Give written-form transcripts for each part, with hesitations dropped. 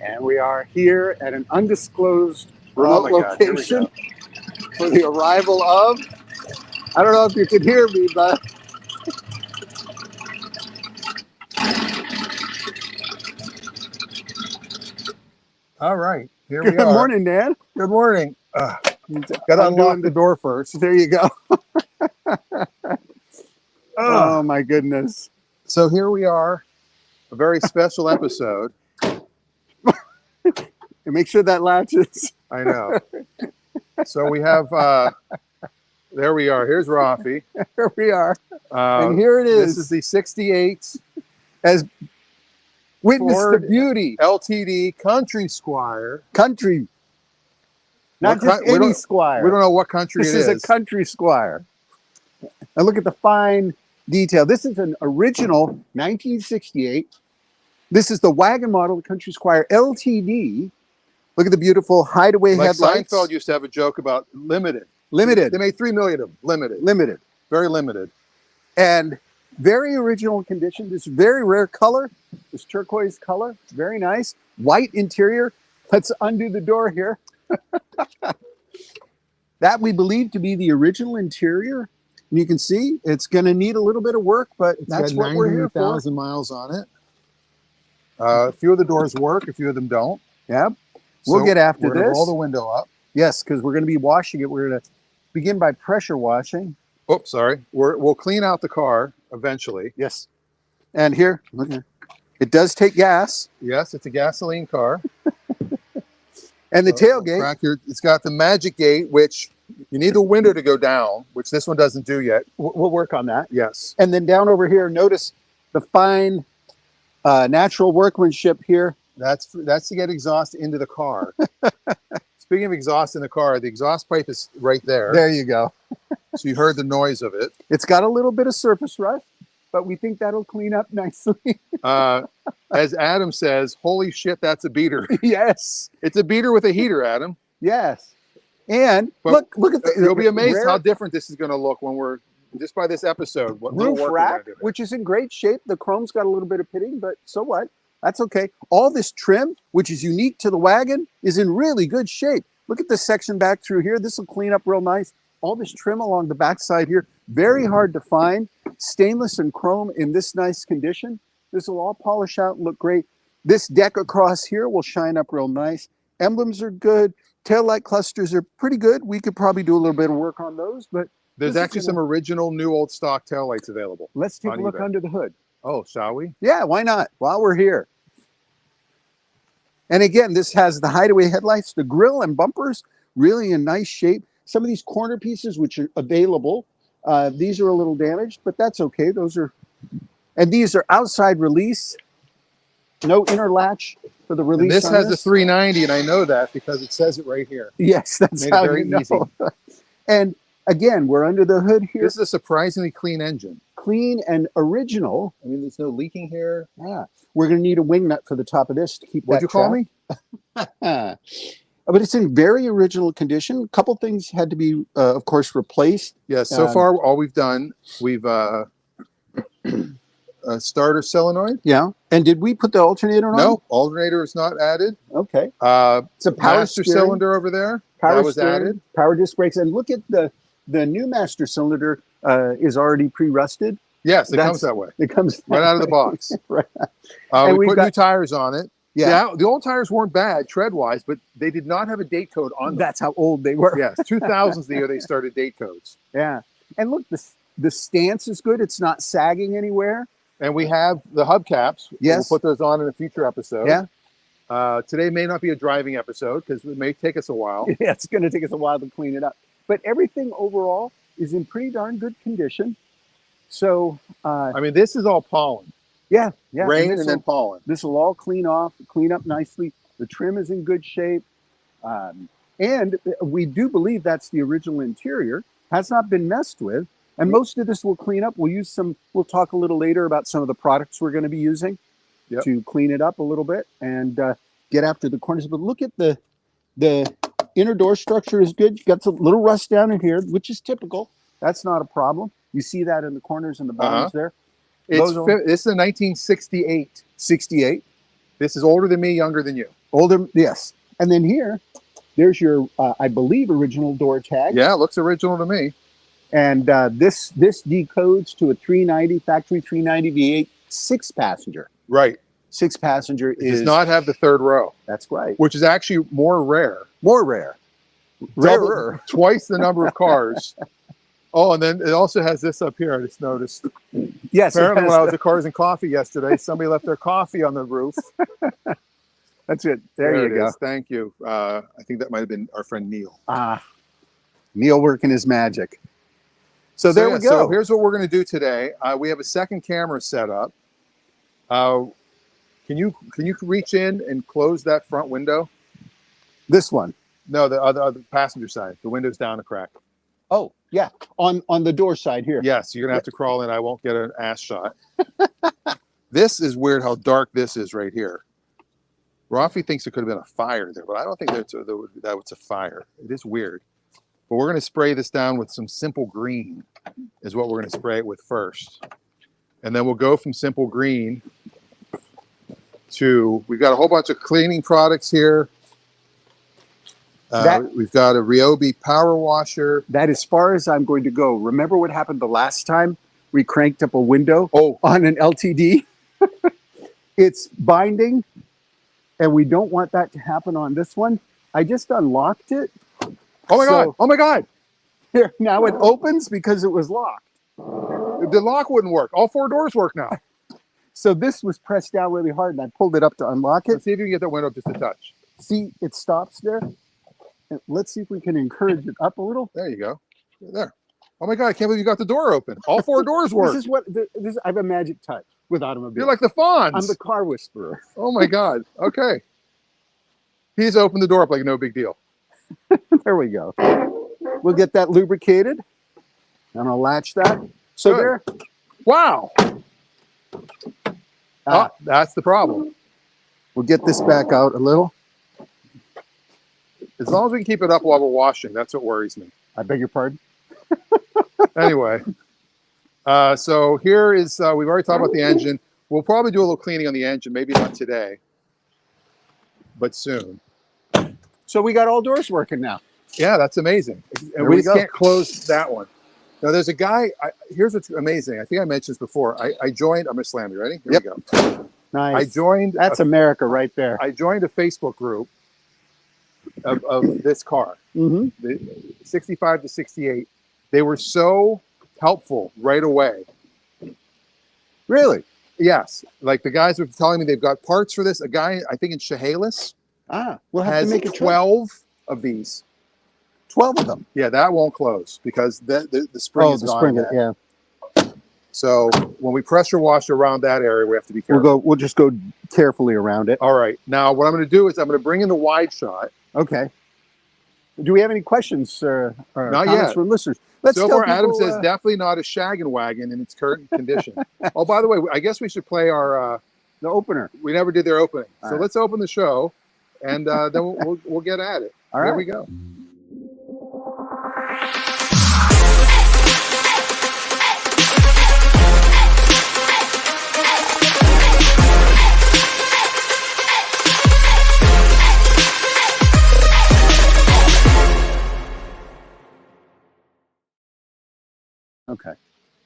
And we are here at an undisclosed Oh remote my God, here we location go. for the arrival of, I don't know if you can hear me, but All right, here we good are. morning, Dan. Good morning. Got to I'm unlock doing the door first. There you go. Ah, Oh my goodness. so here we are, a very special episode. And make sure that latches. I know. So we have, there we are. Here's Raffi. Here we are. And here it This is. is the 68 As witness Ford the beauty. LTD Country Squire. Country. Not What just any Squire. We don't know what country This it is is. a country Squire. And look at the fine detail. This is an original 1968. This is the wagon model, the Country Squire LTD. Look at the beautiful hideaway Like headlights. Seinfeld used to have a joke about limited. Limited. They made 3 million of them. Limited. Limited. Very limited. And very original condition. This very rare color. This turquoise color. Very nice. White interior. Let's undo the door here. That we believe to be the original interior. And you can see it's going to need a little bit of work, but that's what we're here for. 90,000 miles on it. A few of the doors work, a few of them don't. Yeah. We'll So get after we're gonna this. roll the window up. Yes, because we're going to be washing it. We're going to begin by pressure washing. Oops, sorry. We'll clean out the car eventually. Yes. And here, look here. It does take gas. Yes, it's a gasoline car. And the tailgate. It's got the magic gate, which you need the window to go down, which this one doesn't do yet. We'll work on that. Yes. And then down over here, notice the fine natural workmanship here. That's to get exhaust into the car. Speaking of exhaust in the car, the exhaust pipe is right there. There you go. So you heard the noise of it. It's got a little bit of surface rust, but we think that'll clean up nicely. As Adam says, holy shit, that's a beater. Yes. It's a beater with a heater, Adam. Yes. And But look at the You'll be amazed rare how different this is going to look when we're just by this episode. What little roof work we're rack, gonna do there. which is in great shape. The chrome's got a little bit of pitting, but so what? That's okay. All this trim, which is unique to the wagon, is in really good shape. Look at this section back through here. This will clean up real nice. All this trim along the backside here, very hard to find. Stainless and chrome in this nice condition. This will all polish out and look great. This deck across here will shine up real nice. Emblems are good. Taillight clusters are pretty good. We could probably do a little bit of work on those, but There's actually some original new old stock taillights available. let's take on a look eBay. under the hood. Oh, shall we? Yeah, why not? While we're here. And again, this has the hideaway headlights, the grille and bumpers, really in nice shape. Some of these corner pieces, which are available, these are a little damaged, but that's okay. Those are, and these are outside release. No inner latch for the release. And this on has a 390, and I know that because it says it right here. Yes, that's Made it how very you know. easy. And again, we're under the hood here. This is a surprisingly clean engine. Clean and original. I mean, there's no leaking here. Yeah. We're going to need a wing nut for the top of this to keep What'd that you call track. me? But it's in very original condition. A couple things had to be, of course, replaced. Yes, so far, all we've done, we've a starter solenoid. Yeah. And did we put the alternator on? No, alternator is not added. Okay. It's It's a power master steering, cylinder over there. power that was steering, added. power disc brakes. And look at the new master cylinder is already pre-rusted. Yes, it That's- comes that way. It comes Right out of the box. Right. We we've put got- new tires on it. Yeah. The old tires weren't bad tread-wise, but they did not have a date code on them. That's how old they were. Yes, 2000's the year they started date codes. Yeah. And look, the stance is good. It's not sagging anywhere. And we have the hubcaps. Yes. We'll put those on in a future episode. Yeah. Today may not be a driving episode because it may take us a while. Yeah, it's going to take us a while to clean it up. But everything overall is in pretty darn good condition. So, I mean, this is all pollen. yeah. Rain this and then pollen. This will all clean up nicely. The trim is in good shape. And we do believe that's the original interior. Has not been messed with. And most of this will clean up. We'll talk a little later about some of the products we're going to be using to clean it up a little bit and get after the corners. But look at the inner door structure is good. You've got a little rust down in here, which is typical. That's not a problem. You see that in the corners and the bottoms there. This is a 1968. 68. This is older than me, younger than you. Older, yes. And then here, there's your, I believe, original door tag. Yeah, it looks original to me. And this decodes to a 390 factory 390 V8 6-passenger. Right. 6-passenger It is does not have the third row. That's right. Which is actually more rare. More rare. Rarer. Twice the number of cars. Oh, and then it also has this up here. I just noticed. Yes. Apparently, when I was at Cars and Coffee yesterday, somebody left their coffee on the roof. That's it. There you go. Is. Thank you. I think that might have been our friend Neil. Neil working his magic. So there we go. So here's what we're going to do today. We have a second camera set up. Can you reach in and close that front window? This one? No, the other passenger side. The window's down a crack. Oh, yeah. On the door side here. Yes, you're going to have to crawl in. I won't get an ass shot. This is weird how dark this is right here. Raffi thinks it could have been a fire there, but I don't think that was a fire. It is weird. But we're going to spray this down with some simple green is what we're going to spray it with first. And then we'll go from simple green to, we've got a whole bunch of cleaning products here. We've got a Ryobi power washer. That as far as I'm going to go. Remember what happened the last time we cranked up a window on an LTD? It's binding, and we don't want that to happen on this one. I just unlocked it. Oh my God. Oh my God. Here, now it opens because it was locked. The lock wouldn't work. All 4 doors work now. So this was pressed down really hard, and I pulled it up to unlock it. Let's see if you can get that window just a touch. See, it stops there. Let's see if we can encourage it up a little. There you go. There. Oh my God, I can't believe you got the door open. All 4 doors work. This is what I have a magic touch with automobiles. You're like the Fonz. I'm the car whisperer. Oh my God. Okay. He's opened the door up like no big deal. There we go. We'll get that lubricated. I'm gonna latch that. So there. Wow. That's the problem. We'll get this back out a little. As long as we can keep it up while we're washing, that's what worries me. I beg your pardon? Anyway, so here is, we've already talked about the engine. We'll probably do a little cleaning on the engine, maybe not today, but soon. So we got all doors working now. Yeah, that's amazing. And we just can't close that one. Now there's a guy, here's what's amazing. I think I mentioned this before. I joined, I'm gonna slam you, ready? Here we go. Nice. I joined. That's America right there. I joined a Facebook group of this car, the 65 to 68. They were so helpful right away. Really? Yes. Like the guys were telling me they've got parts for this. A guy, I think in Chehalis, we'll have has to make it 12 of these. 12 of them. Yeah, that won't close because the spring is gone. Yeah. So when we pressure wash around that area, we have to be careful. We'll just go carefully around it. All right. Now what I'm going to do is I'm going to bring in the wide shot. Okay. Do we have any questions or not comments yet from listeners? Let's so far, Adam says definitely not a shaggin' wagon in its current condition. Oh, by the way, I guess we should play our the opener. We never did their opening, All so right. Let's open the show, and then we'll get at it. All right. Here we go. Okay.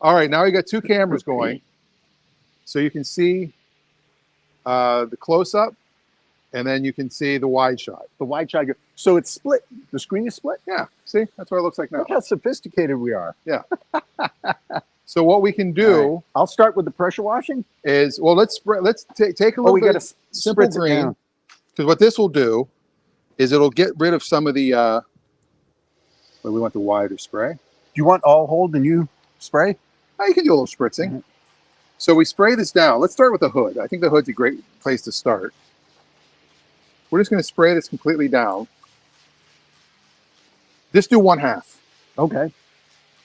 All right, now we got 2 cameras going, so you can see the close-up, and then you can see the wide shot. The wide shot. So it's split. The screen is split? Yeah, see? That's what it looks like now. Look how sophisticated we are. Yeah. So what we can do... Right. I'll start with the pressure washing. Is, well, let's take a little bit of simple green, because what this will do is it'll get rid of some of the... well, we want the wider spray. Do you want all hold and you spray? Oh, you can do a little spritzing. So we spray this down. Let's start with the hood. I think the hood's a great place to start. We're just going to spray this completely down. Just do 1/2. Okay.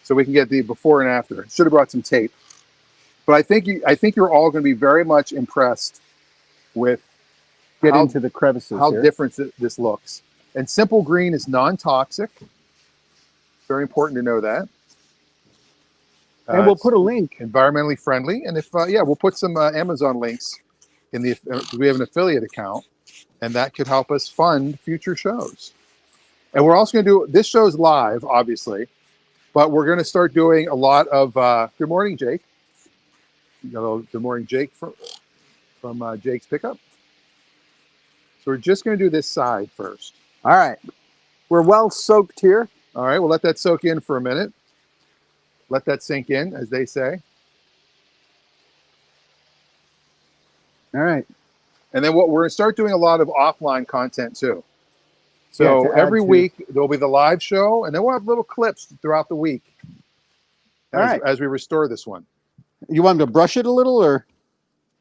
So we can get the before and after. Should have brought some tape. But I think you're all going to be very much impressed with into the crevices. How different this looks. And simple green is non-toxic. Very important to know that. And we'll put a link. Environmentally friendly. And if, yeah, we'll put some Amazon links in the, we have an affiliate account. and that could help us fund future shows. And we're also going to do, this show's live, obviously, but we're going to start doing a lot of, good morning, Jake. Hello, good morning, Jake from Jake's Pickup. So we're just going to do this side first. All right. We're well soaked here. All right, we'll let that soak in for a minute. Let that sink in, as they say. All right. And then what we're going to start doing a lot of offline content too. So Yeah, every week there'll be the live show, and then we'll have little clips throughout the week as we restore this one. You want them to brush it a little, or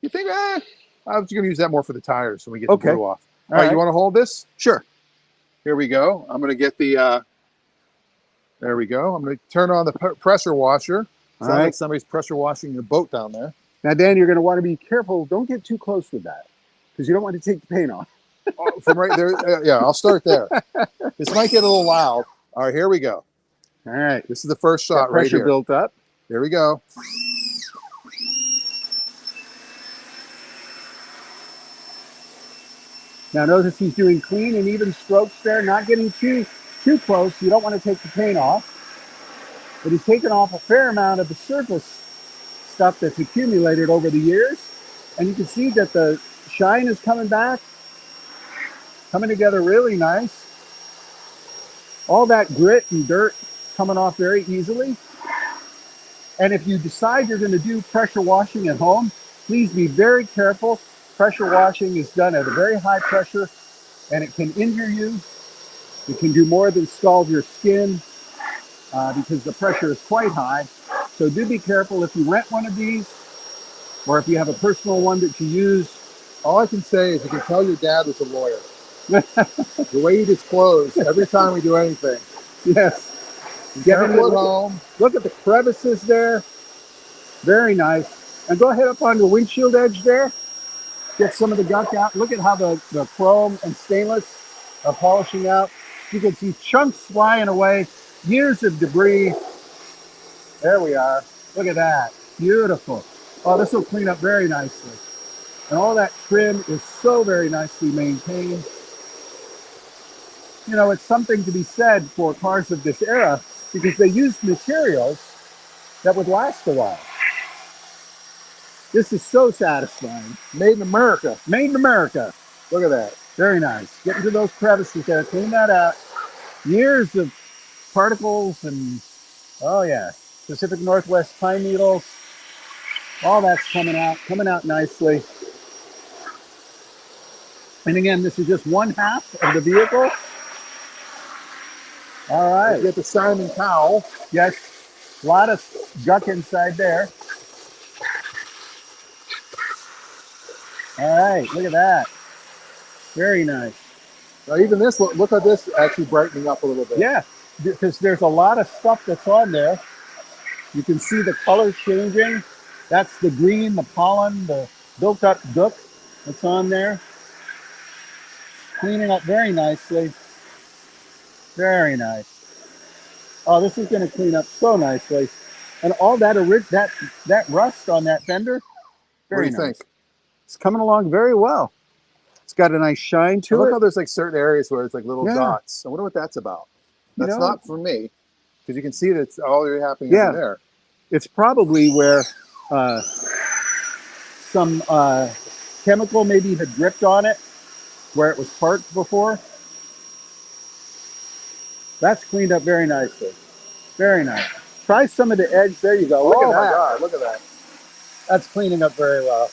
you think? I was going to use that more for the tires when we get the glue off. All right, you want to hold this? Sure. Here we go. I'm going to get the. There we go. I'm going to turn on the pressure washer. Sounds like somebody's pressure washing your boat down there. Now, Dan, you're going to want to be careful. Don't get too close with that, because you don't want to take the paint off. From right there, yeah, I'll start there. This might get a little loud. All right, here we go. All right. This is the first shot right here. Pressure built up. Here we go. Now, notice he's doing clean and even strokes there, not getting too close. You don't want to take the paint off. But he's taken off a fair amount of the surface stuff that's accumulated over the years. And you can see that the shine is coming back, coming together really nice. All that grit and dirt coming off very easily. And if you decide you're going to do pressure washing at home, please be very careful. Pressure washing is done at a very high pressure, and it can injure you. It can do more than scald your skin because the pressure is quite high. So do be careful if you rent one of these, or if you have a personal one that you use. All I can say is you can tell your dad was a lawyer. The way he disclosed every time we do anything. Yes. Get it at home. Look at the crevices there. Very nice. And go ahead up on the windshield edge there. Get some of the gunk out. Look at how the chrome and stainless are polishing out. You can see chunks flying away. Years of debris. There we are. Look at that. Beautiful. Oh, this will clean up very nicely. And all that trim is so very nicely maintained. You know, it's something to be said for cars of this era because they used materials that would last a while. This is so satisfying. Made in America. Made in America. Look at that. Very nice. Get into those crevices there. Clean that out. Years of particles and, oh yeah, Pacific Northwest pine needles. All that's coming out nicely. And again, this is just one half of the vehicle. All right. Let's get the Simon Cowell. Yes. A lot of gunk inside there. All right. Look at that. Very nice. Now even this, look at this actually brightening up a little bit. Yeah, because there's a lot of stuff that's on there. You can see the color changing. That's the green, the pollen, the built up gook that's on there. Cleaning up very nicely. Very nice. Oh, this is going to clean up so nicely. And all that that rust on that fender, very nice. What do you think? It's coming along very well. It's got a nice shine to it. Look how there's like certain areas where it's like little dots. I wonder what that's about. That's not for me, because you can see that it's all happening over there. It's probably where some chemical maybe had dripped on it, where it was parked before. That's cleaned up very nicely. Very nice. Try some of the edge. There you go. Look at that. Oh my God, look at that. That's cleaning up very well.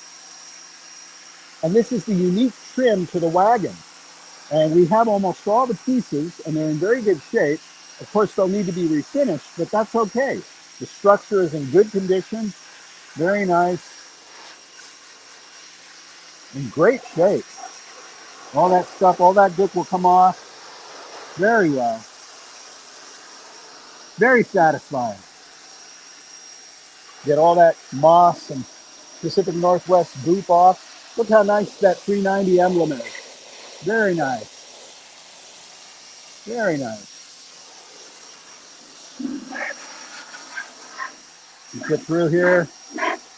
And this is the unique trim to the wagon. And we have almost all the pieces, and they're in very good shape. Of course, they'll need to be refinished, but that's okay. The structure is in good condition. Very nice. In great shape. All that stuff, all that gook will come off very well. Very satisfying. Get all that moss and Pacific Northwest goop off. Look how nice that 390 emblem is. Very nice. Very nice. You get through here.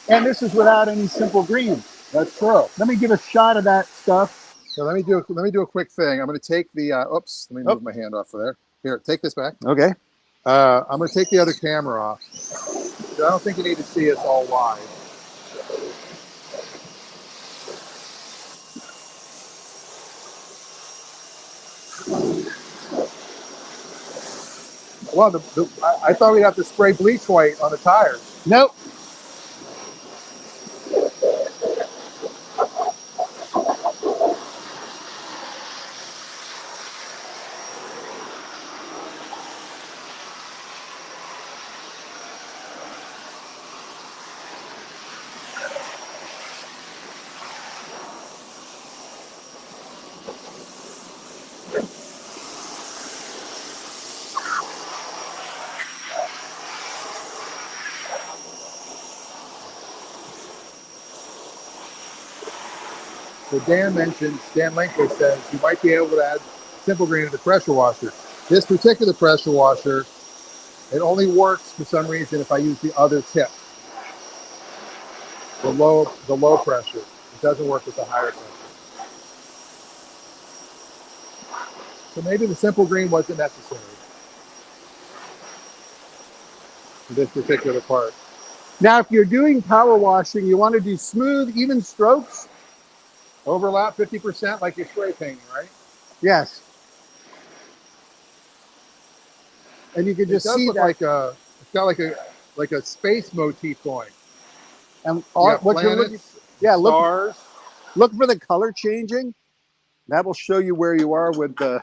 And this is without any simple green. That's true. Let me give a shot of that stuff. So let me do a quick thing. I'm going to take the oops. Let me move my hand off of there. Here, take this back. Okay. I'm going to take the other camera off. So I don't think you need to see us all wide. Well, I thought we'd have to spray bleach white on the tires. Nope. So Dan Lenke says you might be able to add simple green to the pressure washer. This particular pressure washer, it only works for some reason if I use the other tip, the low pressure. It doesn't work with the higher pressure. So maybe the simple green wasn't necessary for this particular part. Now, if you're doing power washing, you want to do smooth, even strokes. Overlap 50% like you're spray painting, right? Yes. And you can It just does see look that. like it's got like a space motif going. And Yeah, what you're looking, planets, yeah, stars. look for the color changing. That will show you where you are with the.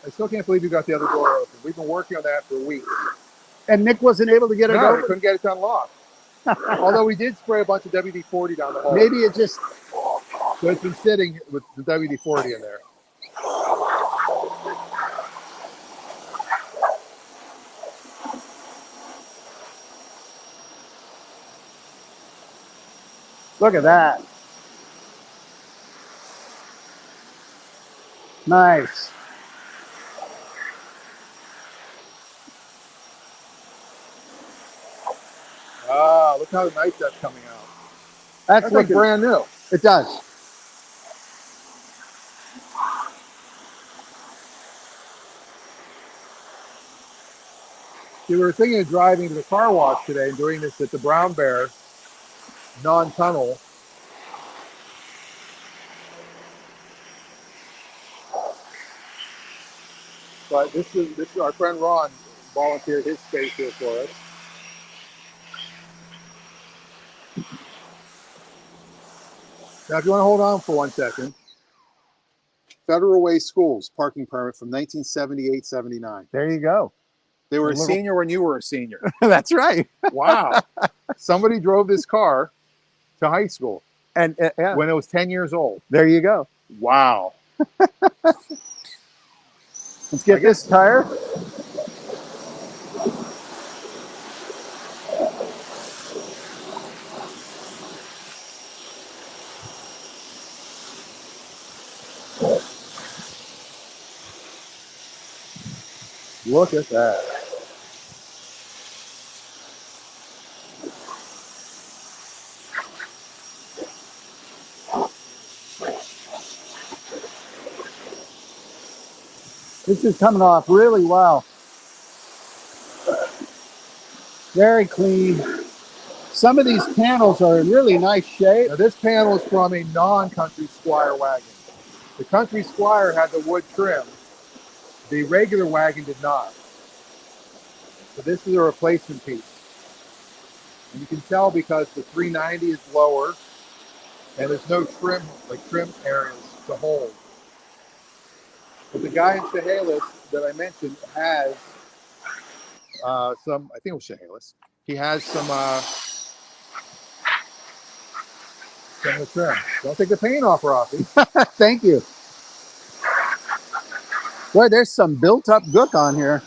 I still can't believe you got the other door open. We've been working on that for weeks. And Nick wasn't able to get it No, we open. couldn't get it unlocked. Although we did spray a bunch of WD-40 down the hole. Maybe it just. So it's been sitting with the WD-40 in there. Look at that. Nice. Ah, look how nice that's coming out. That's That's like looking brand new. It does. See, we were thinking of driving to the car wash today and doing this at the Brown Bear non-tunnel. But this is our friend Ron volunteered his space here for us. Now, if you want to hold on for 1 second. Federal Way Schools parking permit from 1978-79. There you go. They were a senior when you were a senior. That's right. Wow. Somebody drove this car to high school And yeah, when it was 10 years old. there you go. Wow. Let's get this tire. Look at that. This is coming off really well. Very clean. Some of these panels are in really nice shape. Now this panel is from a non-country Squire wagon. The country Squire had the wood trim. The regular wagon did not. So this is a replacement piece. And you can tell because the 390 is lower and there's no trim areas to hold. But the guy in Chehalis that I mentioned has some, I think it was Chehalis. He has some of the trim. Don't take the paint off, Raffi. Thank you. Boy, there's some built-up gook on here.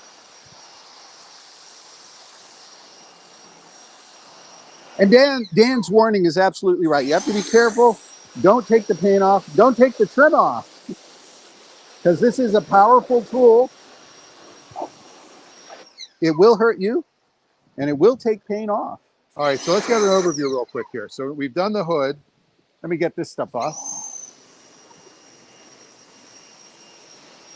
And Dan's warning is absolutely right. You have to be careful Don't take the paint off. Don't take the trim off, because this is a powerful tool. It will hurt you, and it will take paint off. All right, so let's get an overview real quick here. So we've done the hood. Let me get this stuff off.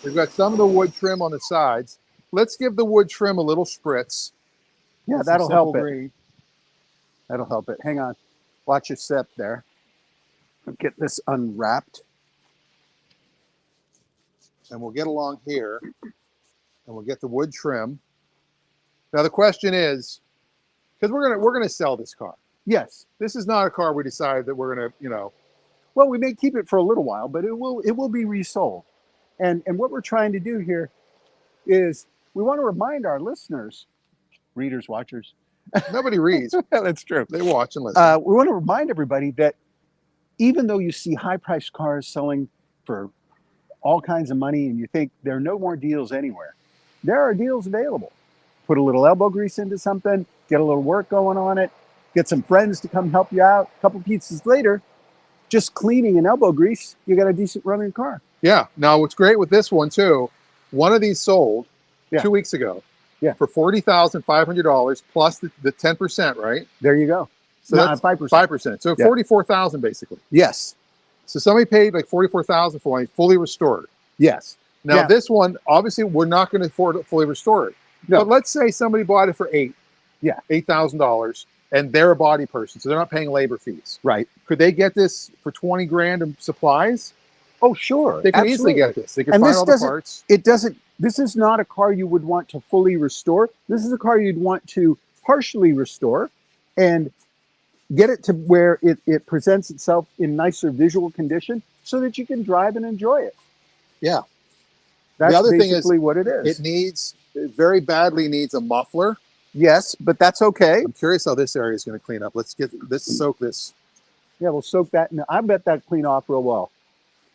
We've got some of the wood trim on the sides. Let's give the wood trim a little spritz. Yeah, Some that'll help simple it. green. That'll help it. Hang on. Watch your sip there. I'll get this unwrapped. And we'll get along here, and we'll get the wood trim. Now the question is, because we're gonna sell this car. Yes. This is not a car we decided that we're gonna, you know. Well, we may keep it for a little while, but it will be resold. And what we're trying to do here is we want to remind our listeners, readers, watchers. Nobody reads. That's true. They watch and listen. We want to remind everybody that even though you see high-priced cars selling for all kinds of money and you think there are no more deals anywhere, there are deals available. Put a little elbow grease into something, get a little work going on it, get some friends to come help you out. A couple pizzas later, just cleaning and elbow grease, you got a decent running car. Yeah. Now, what's great with this one too, one of these sold 2 weeks ago. Yeah. For $40,500 plus the 10%, right? There you go. So No, that's 5%. 5%. So 44,000 basically. Yes. So somebody paid like 44,000 for one fully restored. Yes. Now this one, obviously, we're not going to afford to fully restore it. No. But let's say somebody bought it for $8,000, and they're a body person, so they're not paying labor fees. Right. Could they get this for 20 grand in supplies? Oh, sure. They could easily get this. They could And find this all the parts. It doesn't. This is not a car you would want to fully restore. This is a car you'd want to partially restore and get it to where it presents itself in nicer visual condition so that you can drive and enjoy it. Yeah. That's the other thing is basically what it is. It very badly needs a muffler. Yes, but that's okay. I'm curious how this area is going to clean up. Let's soak this. Yeah, we'll soak that. I bet that clean off real well.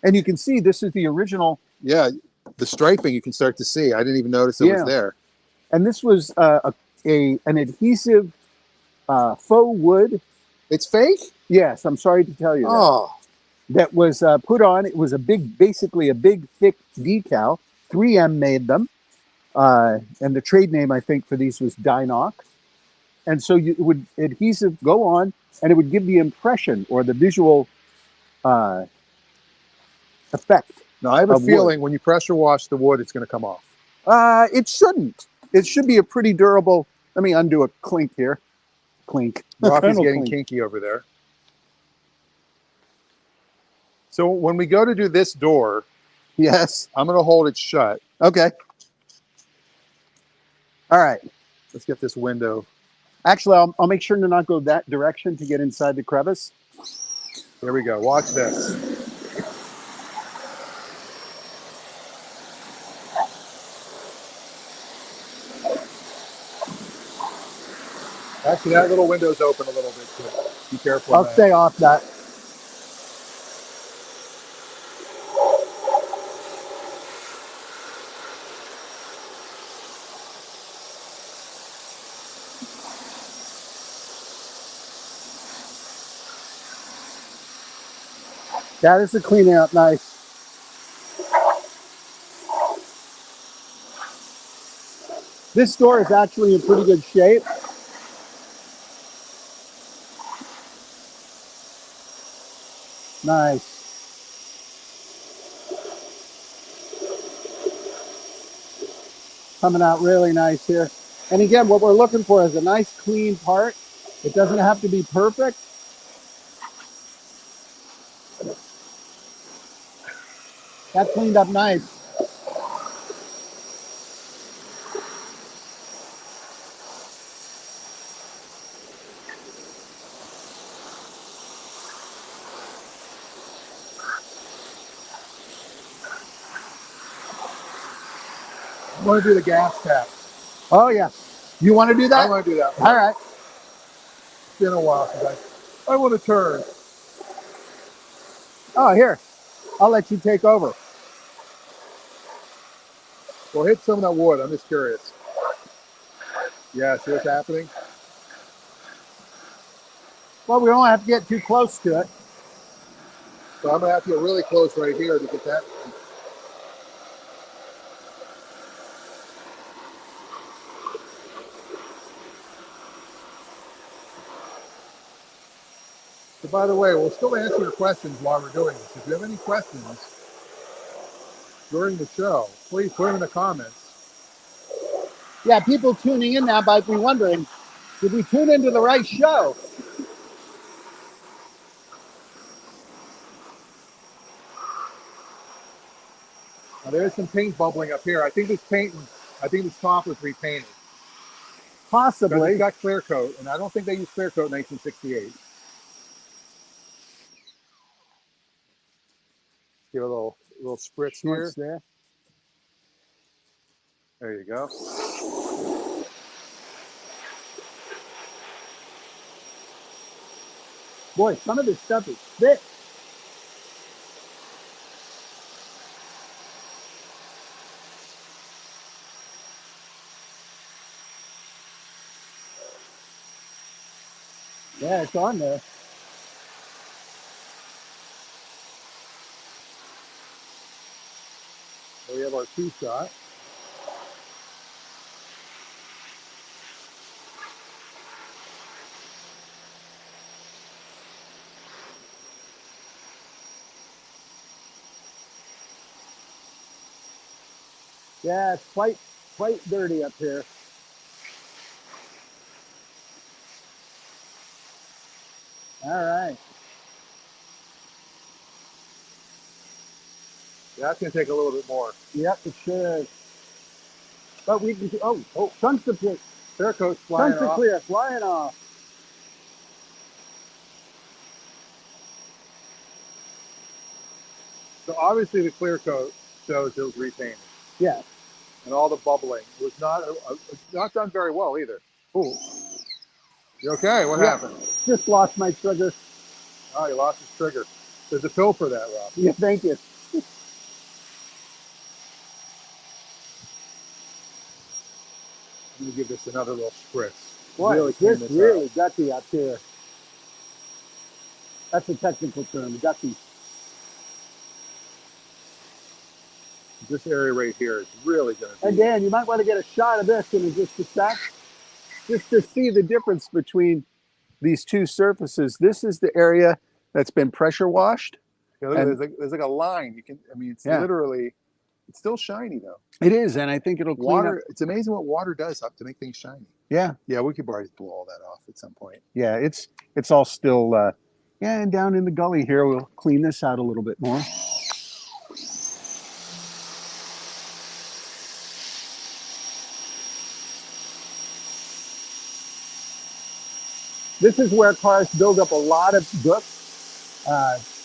And you can see this is the original. Yeah, the striping you can start to see. I didn't even notice it was there. And this was an adhesive faux wood. It's fake? Yes, I'm sorry to tell you that. Oh. That was put on. It was basically a big, thick decal. 3M made them. And the trade name, I think, for these was Dynox. And so it would adhesive go on, and it would give the impression or the visual effect. Now, I have a feeling when you pressure wash the wood, it's going to come off. It shouldn't. It should be a pretty durable. Let me undo a clink here. Clink. Raffi's getting kinky over there. So when we go to do this door, yes, I'm going to hold it shut. Okay. All right. Let's get this window. Actually, I'll make sure to not go that direction to get inside the crevice. There we go. Watch this. Actually, that little window's open a little bit, so be careful. I'll stay off that. That is the cleaning up nice. This door is actually in pretty good shape. Nice. Coming out really nice here. And again, what we're looking for is a nice clean part. It doesn't have to be perfect. That cleaned up nice. I'm going to do the gas tap. Oh, yeah. You want to do that? I want to do that. All right. It's been a while since I want to turn. Oh, here. I'll let you take over. Well, hit some of that wood. I'm just curious. Yeah, see what's happening? Well, we don't have to get too close to it. So I'm gonna have to get really close right here to get that. So by the way, we'll still answer your questions while we're doing this. If you have any questions during the show, please put them in the comments. Yeah, people tuning in now might be wondering, did we tune into the right show? Now there's some paint bubbling up here. I think this top was repainted. Because Possibly. it's got clear coat, and I don't think they used clear coat in 1968. Give it a little spritz here. There. There you go. Boy, some of this stuff is thick. Yeah, it's on there. There we have our 2-shot. Yeah, it's quite dirty up here. All right. That's going to take a little bit more. Yep, it should. But we can. Oh, chunks of clear. Clear coat's flying Chunks of off. clear flying off. So obviously the clear coat shows it was repainted. Yeah. And all the bubbling was not done very well either. Oh. You okay? What happened? Just lost my trigger. Oh, you lost his trigger. There's a pill for that, Rob. Yeah, thank you. I'm going to give this another little spritz. Boy, Really clean this really out. gutsy up here. That's a technical term, gutsy. This area right here is really going to be... And Dan, you might want to get a shot of this in just a sec, just to see the difference between these two surfaces. This is the area that's been pressure washed. Yeah, look, there's like a line. It's literally, it's still shiny though. It is, and I think it'll clean up. It's amazing what water does up to make things shiny. Yeah. Yeah, we could probably blow all that off at some point. Yeah, it's all still, yeah, and down in the gully here, we'll clean this out a little bit more. This is where cars build up a lot of gook,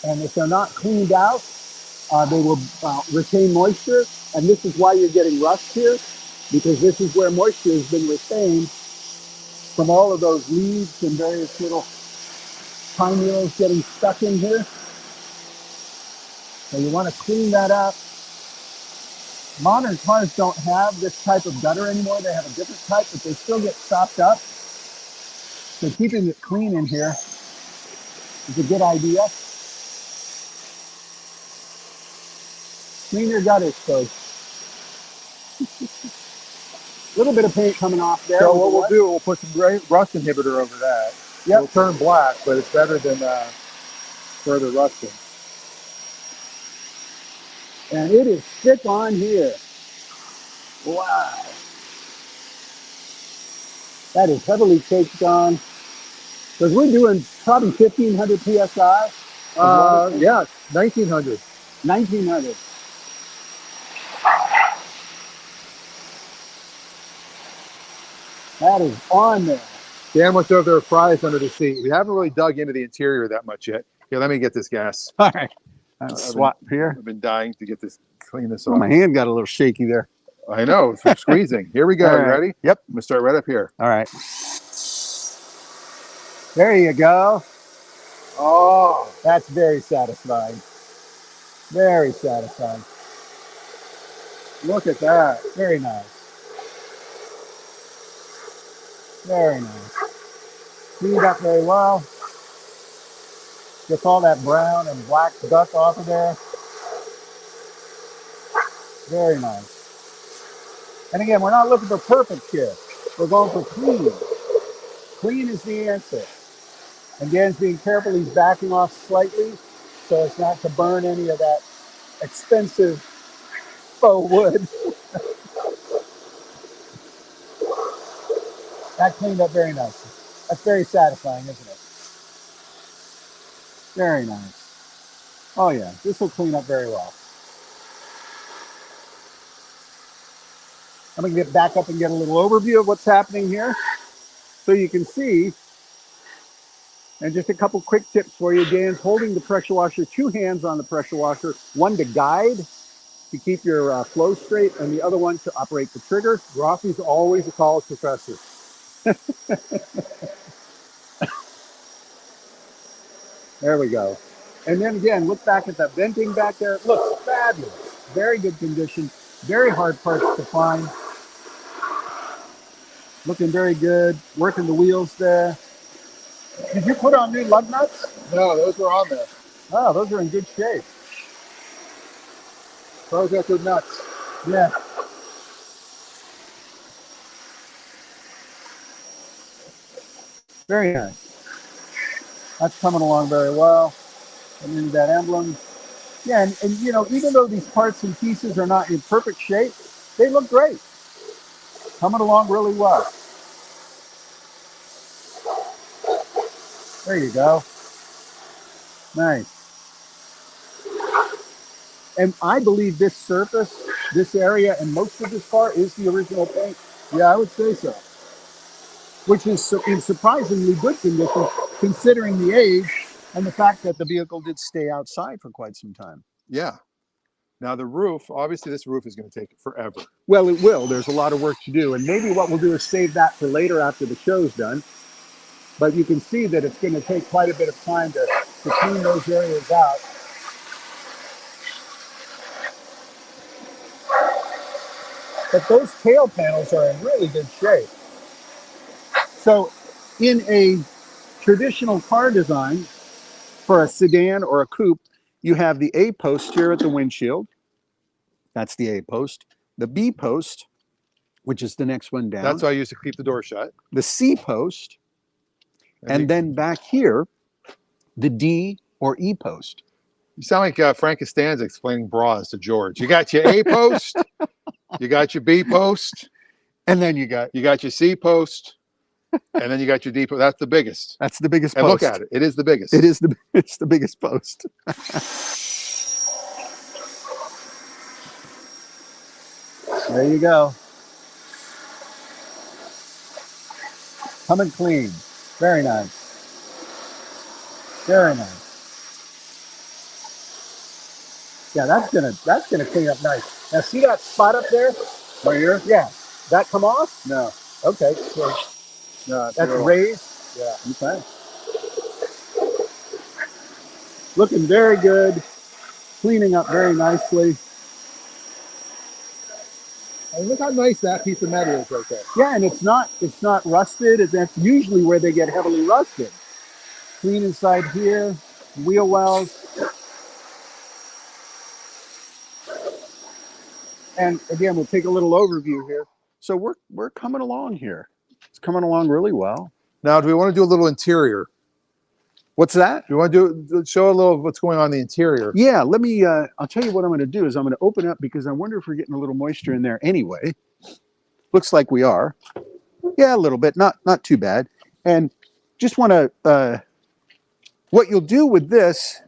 and if they're not cleaned out, they will retain moisture, and this is why you're getting rust here, because this is where moisture has been retained from all of those leaves and various little pine needles getting stuck in here. So you want to clean that up. Modern cars don't have this type of gutter anymore. They have a different type, but they still get stopped up. So keeping it clean in here is a good idea. Clean your gutters, folks. A little bit of paint coming off there. So what we'll do, we'll put some rust inhibitor over that. Yep. It'll turn black, but it's better than further rusting. And it is thick on here. Wow. That is heavily caked on. Because we're doing probably 1,500 PSI. Yeah, 1,900. 1,900. That is on there. Dan wants to know if there are fries under the seat. We haven't really dug into the interior that much yet. Here, let me get this gas. All right. Swap here. I've been dying to get this, clean this Oh, off. my hand got a little shaky there. I know, it's squeezing. Here we go. Right. You ready? Yep. I'm going to start right up here. All right. There you go. Oh, That's very satisfying. Very satisfying. look at that. Very nice. Very nice. Cleaned up very well. Gets all that brown and black duck off of there. Very nice. And again, we're not looking for perfect here. We're going for clean. Clean is the answer. And Dan's being careful. He's backing off slightly so as not to burn any of that expensive faux wood. That cleaned up very nicely. That's very satisfying, isn't it? Very nice. Oh yeah, this will clean up very well. I'm going to get back up and get a little overview of what's happening here so you can see. And just a couple quick tips for you. Dan's holding the pressure washer, 2 hands on the pressure washer, one to guide to keep your flow straight, and the other one to operate the trigger. Raffi's always a college professor. There we go. And then again, look back at that venting back there. It looks fabulous. Very good condition. Very hard parts to find. Looking very good. Working the wheels there. Did you put on new lug nuts? No, those were on there. Oh, those are in good shape. Those got good nuts. Yeah. Very nice. That's coming along very well. And into that emblem. Yeah, and you know, even though these parts and pieces are not in perfect shape, they look great. Coming along really well. There you go. Nice. And I believe this surface, this area, and most of this car is the original paint. Yeah, I would say so. Which is in surprisingly good condition, considering the age and the fact that the vehicle did stay outside for quite some time. Yeah. Now the roof, obviously this roof is going to take forever. Well, it will. There's a lot of work to do. And maybe what we'll do is save that for later after the show's done. But you can see that it's going to take quite a bit of time to clean those areas out. But those tail panels are in really good shape. So in a traditional car design for a sedan or a coupe, you have the A post here at the windshield. That's the A post. The B post, which is the next one down. That's why I used to keep the door shut. The C post. And then back here, the D or E post. You sound like Frank Costanza explaining bras to George. You got your A post, you got your B post, and then you got your C post, and then you got your D post. That's the biggest. That's the biggest and post. Look at it. It is the biggest. It's the biggest post. There you go. Coming clean. Very nice. Very nice. Yeah, that's gonna clean up nice. Now see that spot up there? Right here? Yeah. That come off? No. Okay. So No, that's raised? Yeah. Okay. Looking very good. Cleaning up very nicely. And look how nice that piece of metal is right there. Yeah, and it's not rusted. That's usually where they get heavily rusted. Clean inside here, wheel wells. And again, we'll take a little overview here. So we're coming along here. It's coming along really well. Now, do we want to do a little interior? What's that? Do you want to show a little of what's going on in the interior? Yeah, let me, I'll tell you what I'm going to do is I'm going to open up because I wonder if we're getting a little moisture in there anyway. Looks like we are. Yeah, a little bit, not too bad. And just want to, what you'll do with this.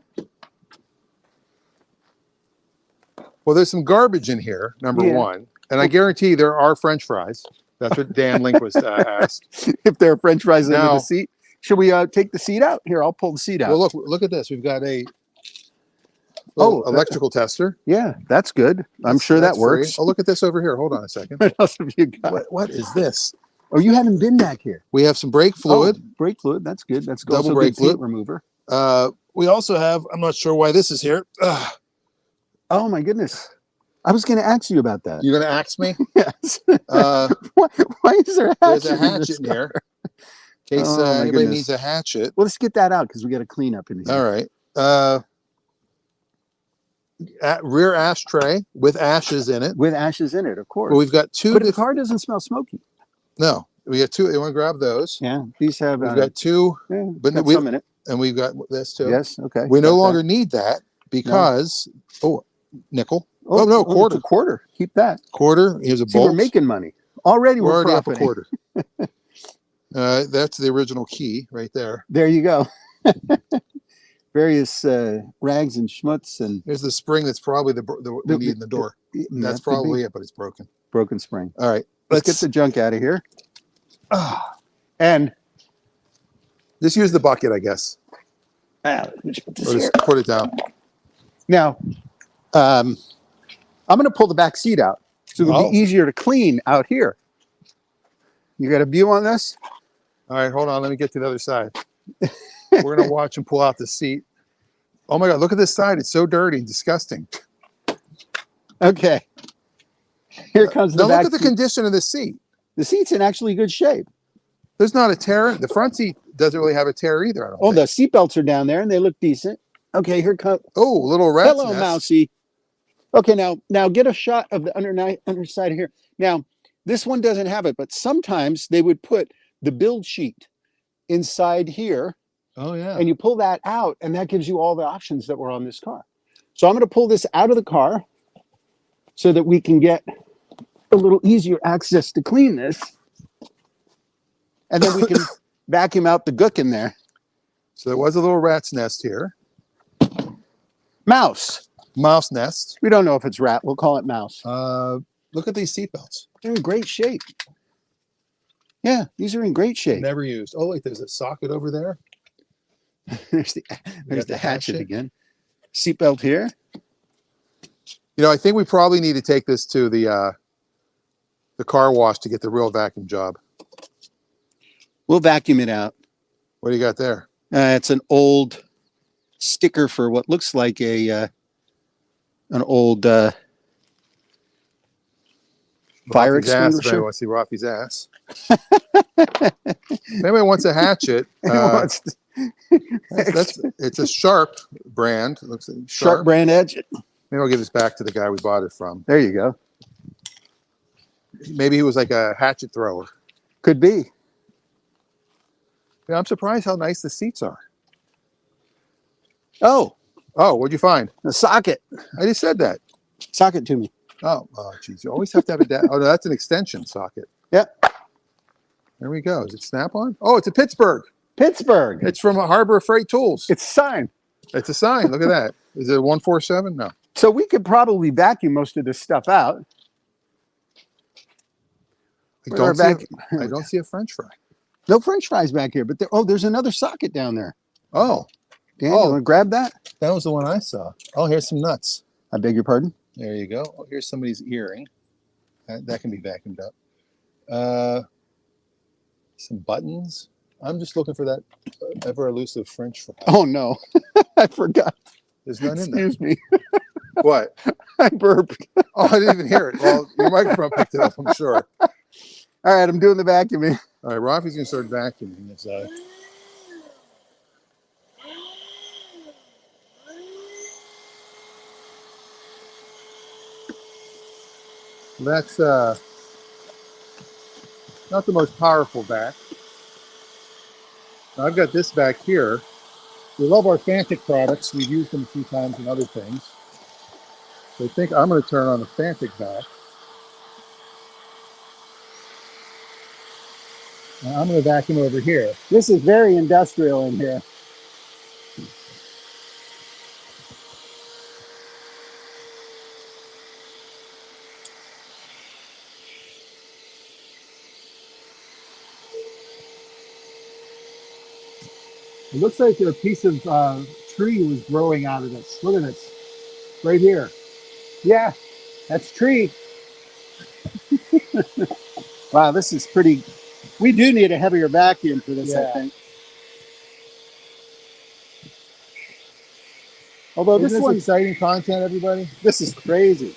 Well, there's some garbage in here, number one. And I guarantee there are French fries. That's what Dan Lindquist asked. If there are French fries under the seat. Should we take the seat out? Here, I'll pull the seat out. Well, look at this. We've got a electrical tester. Yeah, that's good. I'm sure that works. Oh, look at this over here. Hold on a second. What else have you got? What is this? Oh, you haven't been back here. We have some brake fluid. Oh, brake fluid. That's good. That's good. Double brake fluid remover. We also have, I'm not sure why this is here. Oh, my goodness. I was going to ask you about that. You're going to ask me? Yes. Why is there a hatchet? There's a hatchet in here. case Oh, my anybody goodness. needs a hatchet. Well, let's get that out because we got to clean up in here. All right. Rear ashtray with ashes in it. With ashes in it, of course. Well, we've got two. But the car doesn't smell smoky. No, we got two. You want to grab those? Yeah, these have. We've got two, yeah, but got we, some in it. and we've got this too. Yes. Okay. We no got longer that. need that because nickel. Oh, no, it's quarter. a quarter. Keep that. Quarter. Here's a See, bolt. we're making money already. We're already profiting. up a quarter. That's the original key right there. There you go. Various rags and schmutz and. There's the spring. That's probably the we need in the door. That's probably it, but it's broken. Broken spring. All right. Let's get the junk out of here. And just use the bucket, I guess. Just put this Or here. just put it down. Now, I'm going to pull the back seat out, so it'll be easier to clean out here. You got a view on this? All right, hold on. Let me get to the other side. We're going to watch him pull out the seat. Oh my God, look at this side. It's so dirty and disgusting. Okay. Here comes the now back look at the condition of the seat. The seat's in actually good shape. There's not a tear. The front seat doesn't really have a tear either, I don't think. The seat belts are down there and they look decent. Okay, here comes. Oh, little rat's Hello, nest. Mousy. Okay, now get a shot of the underside here. Now, this one doesn't have it, but sometimes they would put the build sheet inside here. Oh, yeah. And you pull that out, and that gives you all the options that were on this car. So I'm going to pull this out of the car so that we can get a little easier access to clean this. And then we can vacuum out the gook in there. So there was a little rat's nest here. Mouse. Mouse nest. We don't know if it's rat. We'll call it mouse. Look at these seatbelts. They're in great shape. Yeah, these are in great shape. Never used. Oh, wait, there's a socket over there. there's the hatchet again. Seatbelt here. You know, I think we probably need to take this to the car wash to get the real vacuum job. We'll vacuum it out. What do you got there? It's an old sticker for what looks like an old fire extinguisher. I want to see Raffi's ass. If anybody wants a hatchet, it's a Sharp brand. It looks like Sharp brand edge. Maybe I'll give this back to the guy we bought it from. There you go. Maybe he was like a hatchet thrower. Could be. Yeah, I'm surprised how nice the seats are. Oh, what'd you find? the socket. I just said that. Socket to me. Oh, geez. You always have to have a oh, no, that's an extension socket. Yep. There we go. Is it Snap-on? Oh, it's a Pittsburgh. Pittsburgh. It's from Harbor Freight Tools. It's a sign. It's a sign. Look at that. Is it a 147? No. So we could probably vacuum most of this stuff out. I don't see a French fry. No French fries back here, but there's another socket down there. Oh. Dan, you want to grab that? That was the one I saw. Oh, here's some nuts. I beg your pardon? There you go. Oh, here's somebody's earring. That can be vacuumed up. Some buttons. I'm just looking for that ever elusive French fry. Oh, no. I forgot. There's none in there. Excuse me. What? I burped. Oh, I didn't even hear it. Well, your microphone picked it up, I'm sure. All right, I'm doing the vacuuming. All right, Raffi's going to start vacuuming this. That's not the most powerful vac. Now, I've got this vac here. We love our Fantic products. We've used them a few times in other things. So I think I'm going to turn on the Fantic vac. Now I'm going to vacuum over here. This is very industrial in here. It looks like a piece of tree was growing out of this. Look at this. Right here. Yeah, that's tree. Wow, this is pretty. We do need a heavier vacuum for this, I think. Although Isn't this one's exciting content, everybody. This is crazy.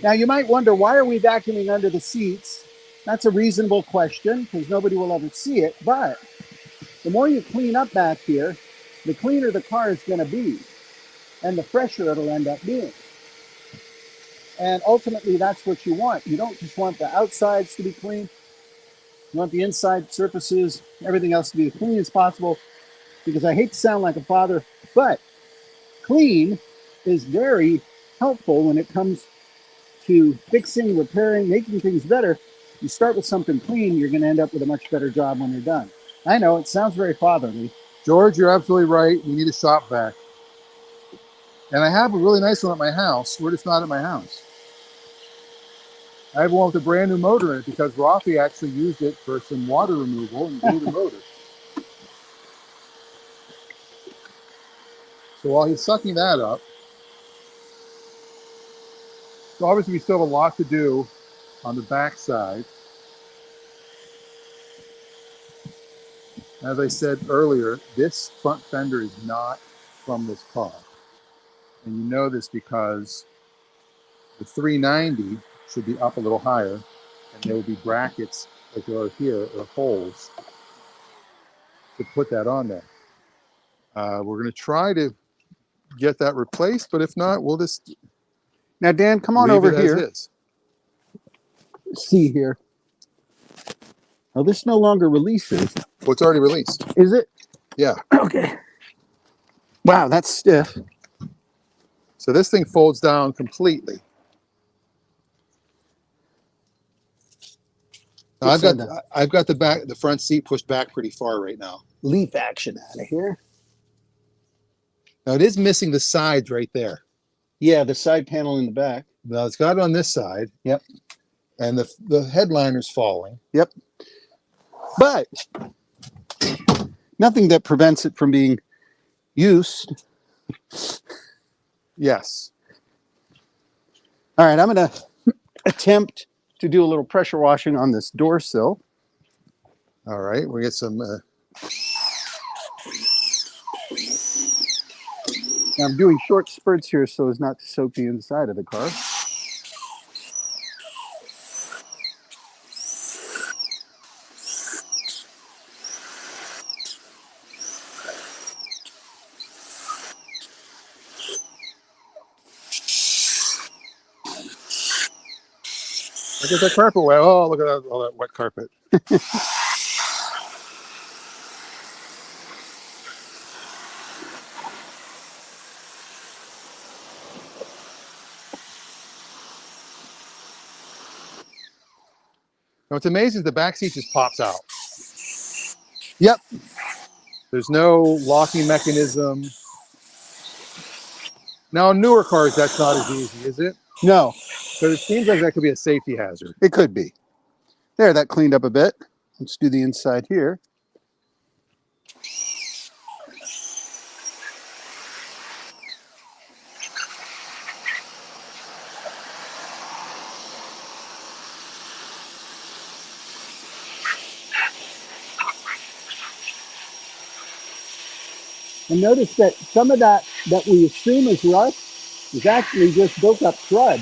Now you might wonder, why are we vacuuming under the seats? That's a reasonable question because nobody will ever see it. But the more you clean up back here, the cleaner the car is going to be and the fresher it'll end up being. And ultimately, that's what you want. You don't just want the outsides to be clean. You want the inside surfaces, everything else to be as clean as possible, because I hate to sound like a father, but clean is very helpful when it comes to fixing, repairing, making things better. You start with something clean, you're going to end up with a much better job when you're done. I know it sounds very fatherly. George, you're absolutely right. We need a shop vac. And I have a really nice one at my house. We're just not at my house. I have one with a brand new motor in it because Raffi actually used it for some water removal and blew the motor. So while he's sucking that up, so obviously we still have a lot to do on the back side. As I said earlier, this front fender is not from this car. And you know this because the 390 should be up a little higher, and there will be brackets like there are here, or holes, to put that on there. We're going to try to get that replaced, but if not, we'll just Now, Dan, come on leave over it as here. is. See here. Now, this no longer releases. Well, it's already released. Is it? Yeah. Okay. Wow, that's stiff. So this thing folds down completely. Now I've got the front seat pushed back pretty far right now. Leaf action out of here. Now it is missing the sides right there. Yeah, the side panel in the back. Now it's got it on this side. Yep. And the headliner's falling. Yep. But nothing that prevents it from being used. Yes. All right, I'm going to attempt to do a little pressure washing on this door sill. All right, we get some. Now I'm doing short spurts here so as not to soak the inside of the car. Look at that carpet wet. Oh, look at that, all that wet carpet. Now, what's amazing is the back seat just pops out. Yep. There's no locking mechanism. Now, on newer cars, that's not as easy, is it? No. Because it seems like that could be a safety hazard. It could be. There, that cleaned up a bit. Let's do the inside here. And notice that some of that we assume is rust is actually just built up crud.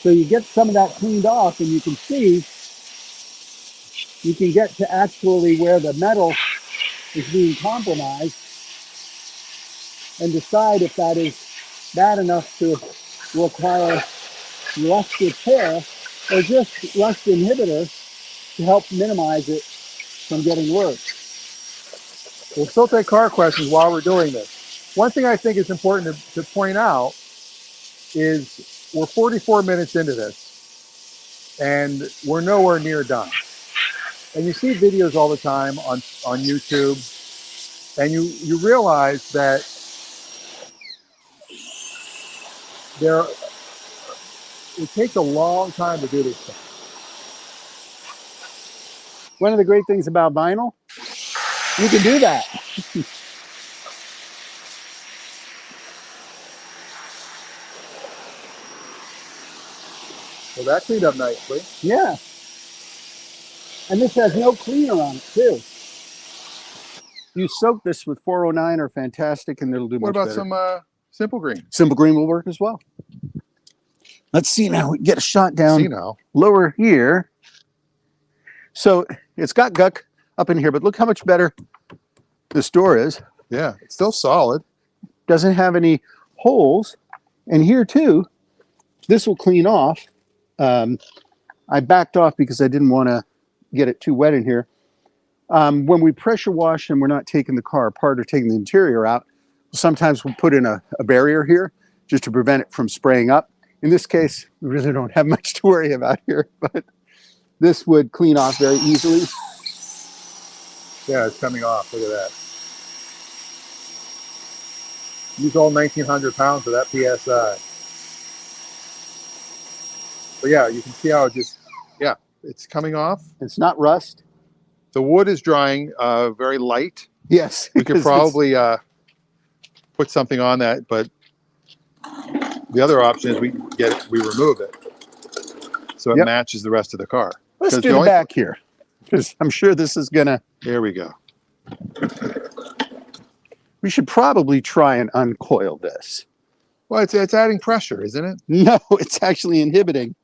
So you get some of that cleaned off and you can see, you can get to actually where the metal is being compromised and decide if that is bad enough to require rust repair or just rust inhibitor to help minimize it from getting worse. We'll still take car questions while we're doing this. One thing I think is important to point out is we're 44 minutes into this and we're nowhere near done. And you see videos all the time on YouTube, and you realize that it takes a long time to do this stuff. One of the great things about vinyl, you can do that. So that cleaned up nicely. Yeah. And this has no cleaner on it too. You soak this with 409 or Fantastic and it'll do much better. What about Simple green. Simple green will work as well. Let's see now. We get a shot down See now. lower here. So it's got guck up in here, but look how much better this door is. Yeah, it's still solid. Doesn't have any holes. And here too, this will clean off. I backed off because I didn't want to get it too wet in here. When we pressure wash and we're not taking the car apart or taking the interior out, sometimes we'll put in a barrier here just to prevent it from spraying up. In this case, we really don't have much to worry about here, but this would clean off very easily. Yeah, it's coming off. Look at that. Use all 1,900 pounds of that PSI. But yeah, you can see how it just, yeah, it's coming off. It's not rust. The wood is drying very light. Yes. We could probably put something on that, but the other option is we remove it so it matches the rest of the car. Let's do the back here, because I'm sure this is gonna. There we go. We should probably try and uncoil this. Well, it's adding pressure, isn't it? No, it's actually inhibiting.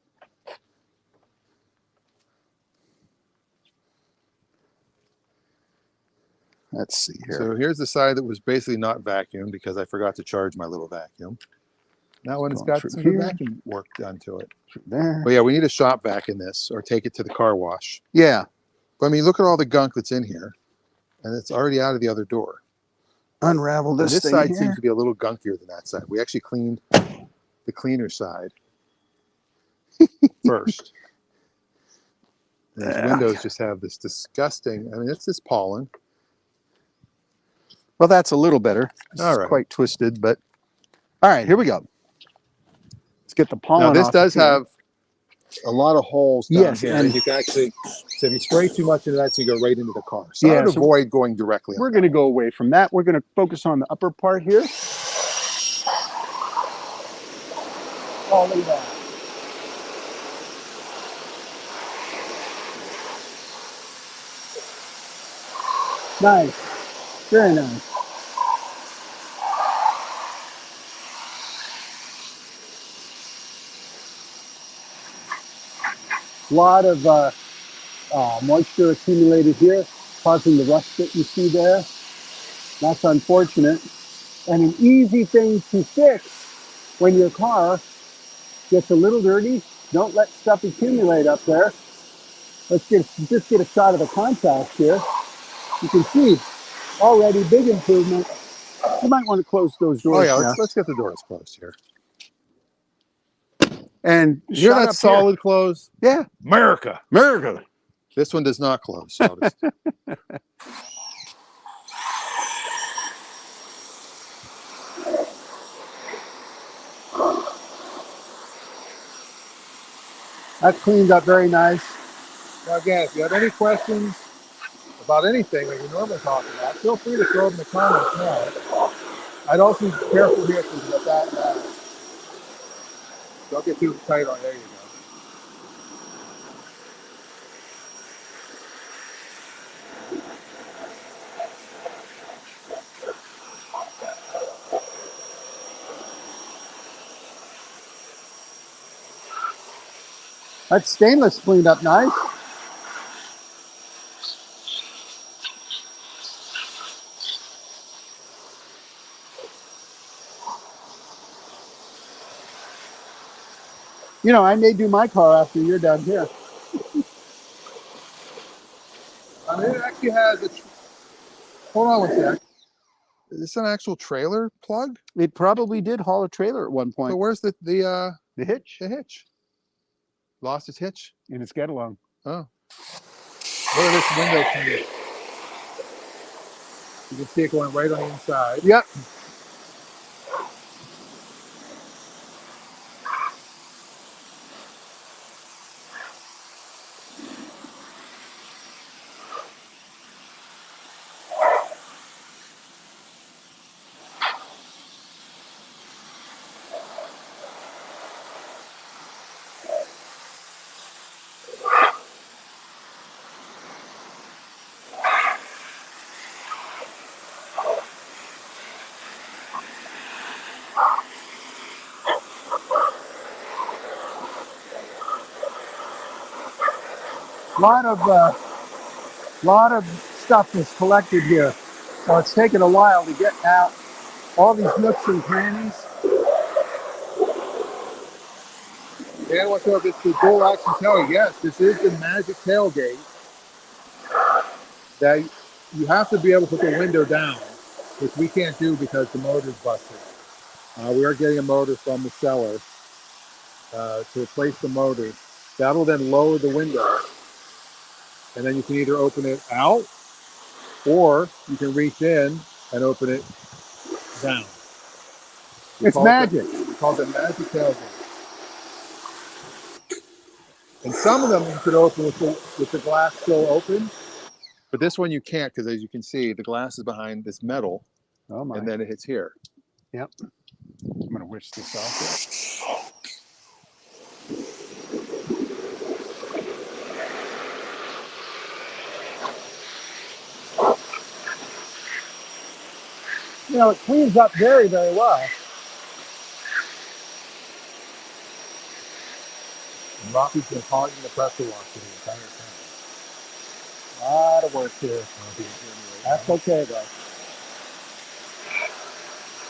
Let's see here. So here's the side that was basically not vacuumed because I forgot to charge my little vacuum. That one has got some good vacuum work done to it. There. But yeah, we need a shop vac in this or take it to the car wash. Yeah. But I mean, look at all the gunk that's in here. And it's already out of the other door. Unravel this thing side here. seems to be a little gunkier than that side. We actually cleaned the cleaner side first. These windows just have this disgusting, I mean, it's this pollen. Well, that's a little better. This all is right. quite twisted, but all right, here we go. Let's get the pollen. Now this off does here. have a lot of holes down Yes, here. and you can actually, so if you spray too much into that, so you go right into the car. So I would so avoid going directly. We're going to go away from that. We're going to focus on the upper part here. Oh, look at that. Nice. Very nice. A lot of moisture accumulated here, causing the rust that you see there. That's unfortunate. And an easy thing to fix when your car gets a little dirty, don't let stuff accumulate up there. Let's just get a shot of the contrast here. You can see already big improvement. You might want to close those doors. Oh yeah, now. let's get the doors closed here. And hear that solid close? Yeah. America. America. This one does not close. So That's cleaned up very nice. Now again, if you have any questions about anything that we normally talk about, feel free to throw them in the comments now. I'd also be careful here because of that. Don't get too tight on. There you go. That stainless cleaned up nice. You know, I may do my car after you're done here. I mean, it actually has a. Hold on one sec. Is this an actual trailer plug? It probably did haul a trailer at one point. So where's the hitch? The hitch. Lost its hitch? In its get along. Oh. Look at this window here. You can see it going right on the inside. Yep. Lot of stuff is collected here. So it's taken a while to get out all these nooks and crannies. Dan wants to know if it's the dual action tailgate. Yes, this is the magic tailgate that you have to be able to put the window down, which we can't do because the motor's busted. We are getting a motor from the seller to replace the motor. That'll then lower the window, and then you can either open it out or you can reach in and open it down. It's magic. We call it the magic tailgate. And some of them you could open with the glass still open, but this one you can't because, as you can see, the glass is behind this metal, Oh my. and then it hits here. Yep. I'm going to wish this off here. You know, it cleans up very, very well. And Raffi's been hogging the pressure washer the entire time. A lot of work here. That's okay though.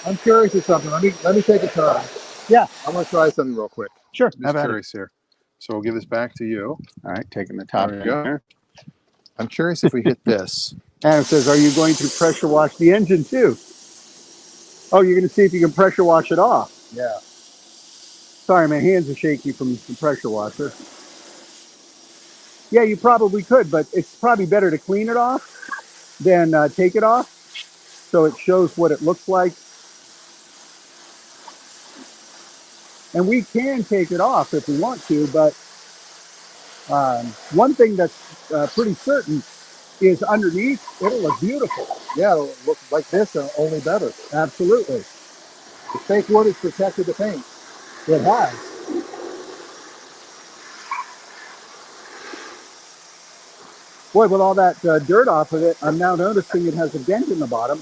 I'm curious of something. Let me take a turn. Yeah. I'm going to try something real quick. Sure. I'm just curious here. So we'll give this back to you. All right, taking the top There we go. there. I'm curious if we hit this. And it says, are you going to pressure wash the engine too? Oh, you're going to see if you can pressure wash it off. Yeah. Sorry, my hands are shaky from the pressure washer. Yeah, you probably could, but it's probably better to clean it off than take it off, so it shows what it looks like. And we can take it off if we want to, but one thing that's pretty certain is underneath, it'll look beautiful. Yeah, it'll look like this and only better. Absolutely. The fake wood has protected the paint. It has. Boy, with all that dirt off of it, I'm now noticing it has a dent in the bottom.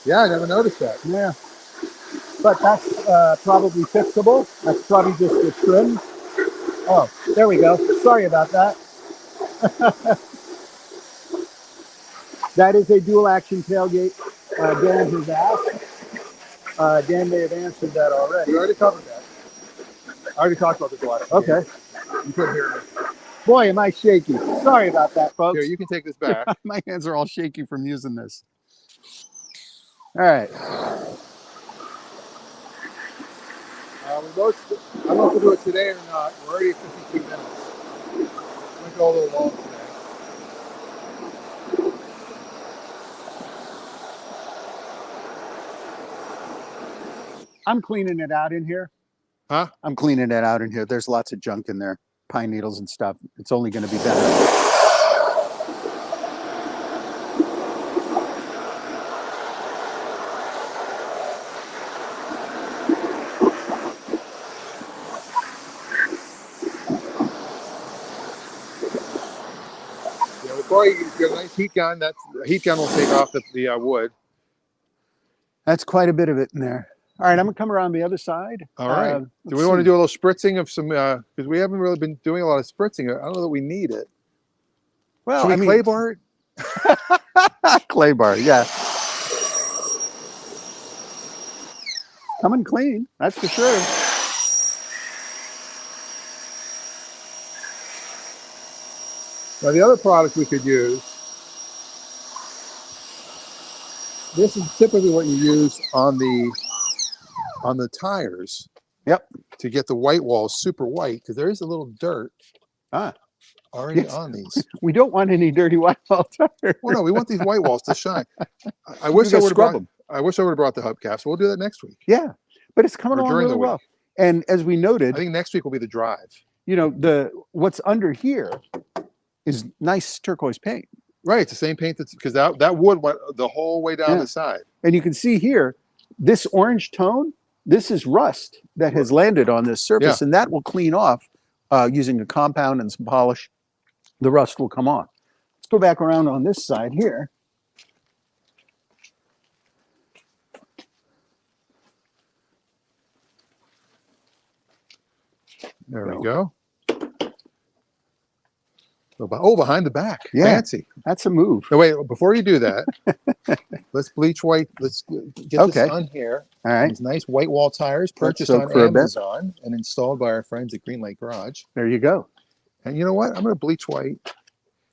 Yeah, I never noticed that. Yeah. But that's probably fixable. That's probably just the trim. Oh, there we go. Sorry about that. That is a dual action tailgate. Dan has asked. Dan may have answered that already. We already covered that. I already talked about this a lot. Okay. You couldn't hear me. Boy, am I shaky. Sorry about that, folks. Here, you can take this back. My hands are all shaky from using this. All right. I don't know if we'll do it today or not. We're already at 52 minutes. We're going to go a little long today. I'm cleaning it out in here. Huh? I'm cleaning it out in here. There's lots of junk in there. Pine needles and stuff. It's only going to be better. Before you get a nice heat gun, that heat gun will take off the wood. That's quite a bit of it in there. All right, I'm gonna come around the other side. All right. Do we want to do a little spritzing of some? Because we haven't really been doing a lot of spritzing. I don't know that we need it. Well, should we clay bar it? Clay bar, yeah. Coming clean, that's for sure. Now the other product we could use, this is typically what you use on the tires. Yep. To get the white walls super white, because there is a little dirt already on these. We don't want any dirty white wall tires. Well, no, we want these white walls to shine. I wish I would have brought them. I wish I would have brought the hubcaps. We'll do that next week. Yeah, but it's coming along really well. And as we noted, I think next week will be the drive. You know, what's under here is nice turquoise paint. Right, it's the same paint because that wood went the whole way down the side. And you can see here, this orange tone, this is rust that has landed on this surface, and that will clean off using a compound and some polish. The rust will come off. Let's go back around on this side here. There we go. Oh, behind the back. Yeah. Fancy. That's a move. No, wait, before you do that, let's bleach white. Let's get Okay. this on here. All right. These nice white wall tires purchased soak on for a bit. Amazon and installed by our friends at Green Lake Garage. There you go. And you know what? I'm going to bleach white.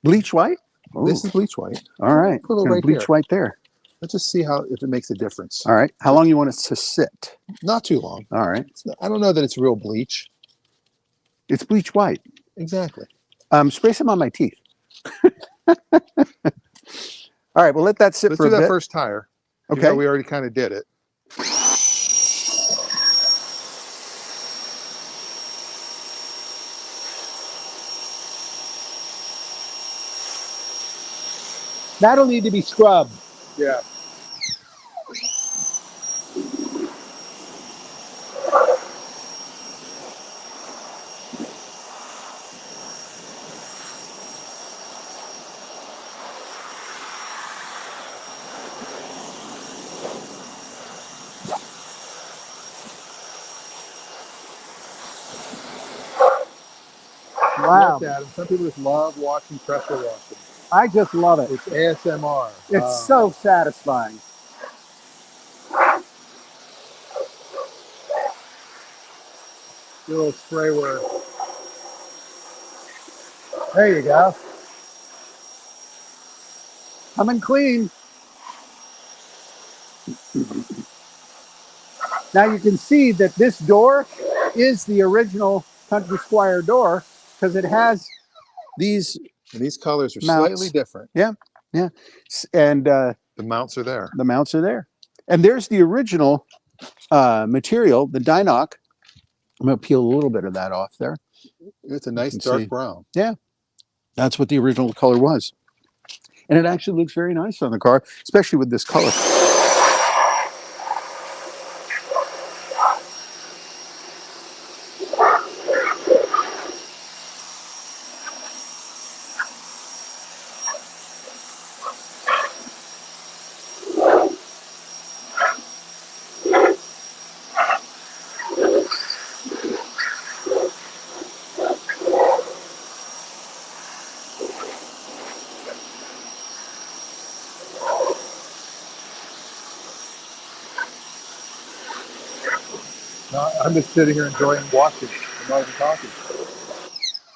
Bleach white? Ooh. This is bleach white. All right. Put a little right bleach here. white there. Let's just see if it makes a difference. All right. How long you want it to sit? Not too long. All right. I don't know that it's real bleach. It's bleach white. Exactly. Spray some on my teeth. All right. We'll let that sit Let's for a do that bit. first tire. Okay. We already kind of did it. That'll need to be scrubbed. Yeah. Wow. Yes, Adam. Some people just love watching pressure washing. I just love it. It's ASMR. It's so satisfying. A little spray work. There you go. Coming clean. Now you can see that this door is the original Country Squire door because it has these. And these colors are mounts. slightly different. Yeah, yeah. And the mounts are there. The mounts are there. And there's the original material, the Dynoc. I'm going to peel a little bit of that off there. It's a nice dark brown. Yeah, that's what the original color was. And it actually looks very nice on the car, especially with this color. I'm just sitting here enjoying watching. I'm not even talking.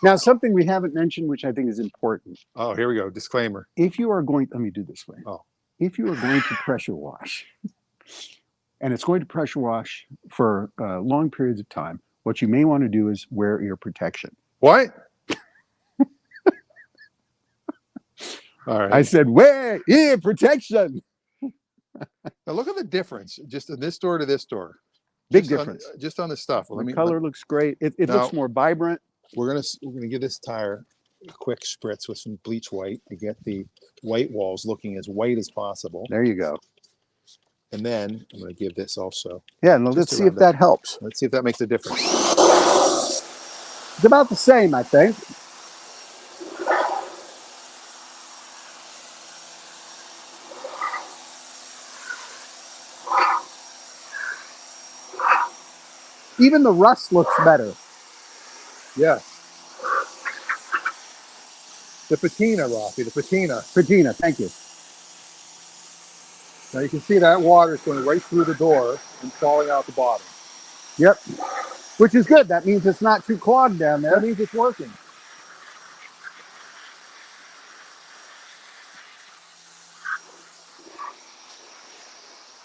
Now, something we haven't mentioned, which I think is important. Oh, here we go. Disclaimer. If you are going, let me do this way. Oh. If you are going to pressure wash, and it's going to pressure wash for long periods of time, what you may want to do is wear ear protection. What? All right. I said, wear ear protection. Now look at the difference, just in this door to this door. Big difference. Just on the stuff. Well, the color looks great. It looks more vibrant. We're gonna give this tire a quick spritz with some bleach white to get the white walls looking as white as possible. There you go. And then I'm gonna give this also. Yeah, no, let's see if that helps. Let's see if that makes a difference. It's about the same, I think. Even the rust looks better. Yes. The patina, Raffi, the patina. Patina, thank you. Now you can see that water is going right through the door and falling out the bottom. Yep. Which is good. That means it's not too clogged down there. That means it's working.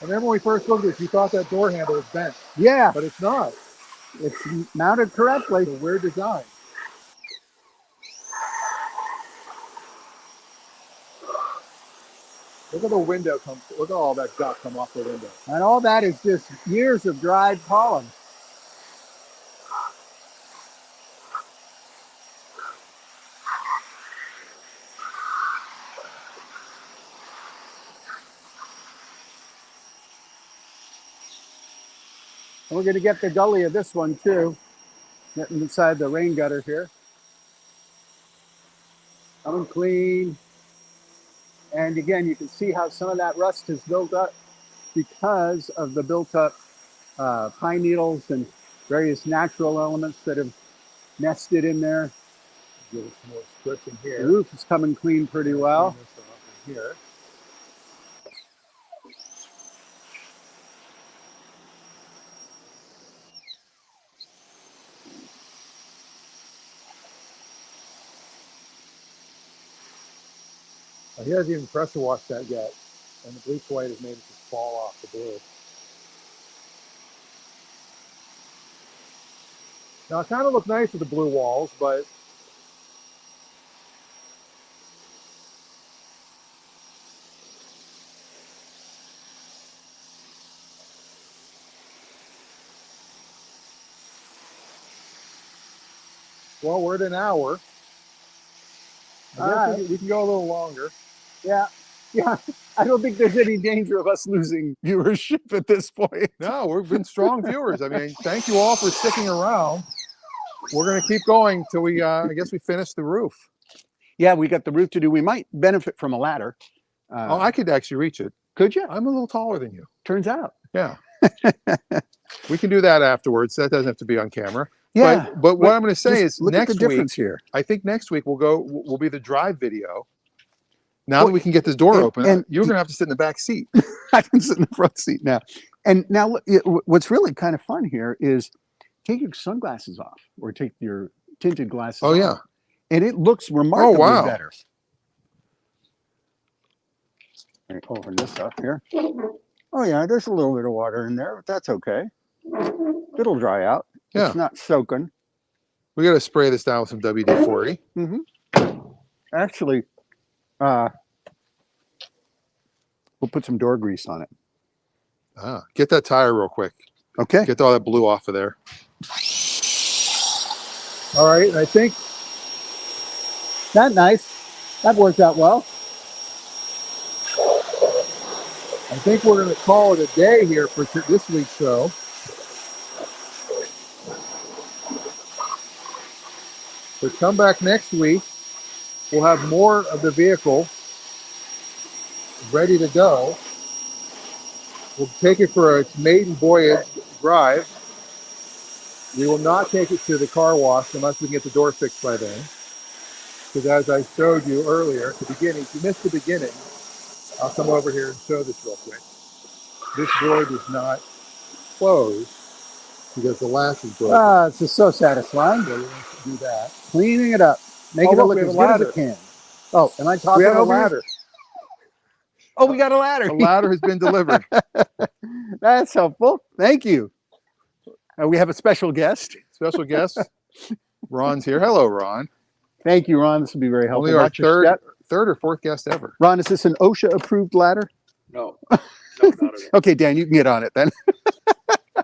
I remember when we first looked at this, you thought that door handle was bent. Yeah. But it's not. It's mounted correctly. It's a weird design. Look at the window look at all that dust come off the window. And all that is just years of dried pollen. And we're going to get the gully of this one too, getting inside the rain gutter here. Coming clean. And again, you can see how some of that rust has built up because of the built up pine needles and various natural elements that have nested in there. Give it some more splitting The here. roof is coming clean pretty well. Clean this off in here. He hasn't even pressure washed that yet, and the bleach white has made it just fall off the blue. Now it kind of looks nice with the blue walls, but well, we're at an hour. I guess we can go a little longer. Yeah. Yeah. I don't think there's any danger of us losing viewership at this point. No, we've been strong viewers. I mean, thank you all for sticking around. We're going to keep going till we, I guess we finish the roof. Yeah, we got the roof to do. We might benefit from a ladder. Oh, I could actually reach it. Could you? I'm a little taller than you. Turns out. Yeah. We can do that afterwards. That doesn't have to be on camera. Yeah. But what I'm going to say is look next at the difference week, here. I think next week will be the drive video. Now that we can get this door open, and you're going to have to sit in the back seat. I can sit in the front seat now. And now what's really kind of fun here is take your sunglasses off or take your tinted glasses off. Oh, yeah. And it looks remarkably better. Let me open this up here. Oh, yeah, there's a little bit of water in there, but that's okay. It'll dry out. Yeah. It's not soaking. We got to spray this down with some WD-40. Mm-hmm. Actually, we'll put some door grease on it. Get that tire real quick. Okay. Get all that blue off of there. All right, and I think that's nice. That worked out well. I think we're going to call it a day here for this week's show. So come back next week. We'll have more of the vehicle ready to go. We'll take it for its maiden voyage drive. We will not take it to the car wash unless we can get the door fixed by then. Because as I showed you earlier at the beginning, if you missed the beginning, I'll come over here and show this real quick. This door does not close because the latch is broken. Ah, it's just so satisfying. So we want to do that. Cleaning it up. Making it look as good as it can. Oh, am I talking We have a over you? ladder. Oh, we got a ladder. The ladder has been delivered. That's helpful. Thank you. We have a special guest. Special guest. Ron's here. Hello, Ron. Thank you, Ron. This will be very helpful. Only our third or fourth guest ever. Ron, is this an OSHA approved ladder? No. No, not at all. Okay, Dan, you can get on it then.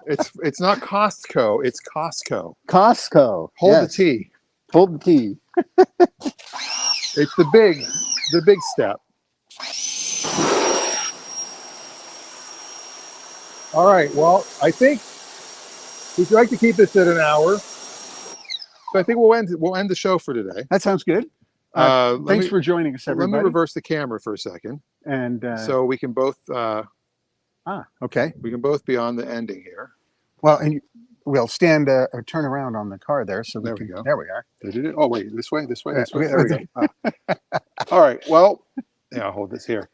It's not Costco. It's Costco. Costco. Hold Yes. the T. Hold the T. It's the big step. All right. Well, I think we'd like to keep this at an hour. So I think we'll end the show for today. That sounds good. Thanks for joining us, everybody. Let me reverse the camera for a second, and so we can both. Okay. We can both be on the ending here. Well, and we'll stand or turn around on the car there, so there we go. There we are. Oh wait, this way. There we go. All right. Well, yeah, I'll hold this here.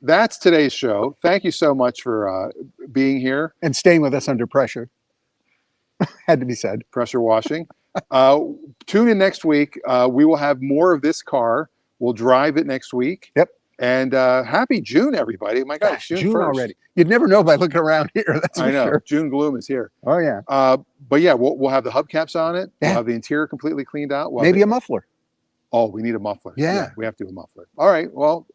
That's today's show. Thank you so much for being here and staying with us under pressure. Had to be said. Pressure washing. Tune in next week. We will have more of this car. We'll drive it next week. Yep. And happy June, everybody. My gosh, June 1st. Already. You'd never know by looking around here. That's I know. Sure. June gloom is here. Oh, yeah. But yeah, we'll have the hubcaps on it. Yeah. We'll have the interior completely cleaned out. Maybe a muffler. Oh, we need a muffler. Yeah. We have to do a muffler. All right. Well,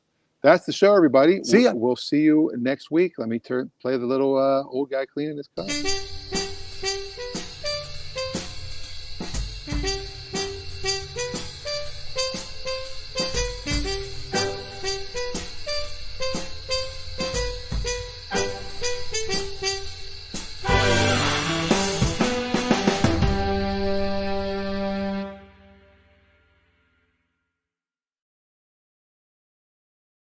that's the show, everybody. See ya. We'll see you next week. Let me play the little old guy cleaning his car.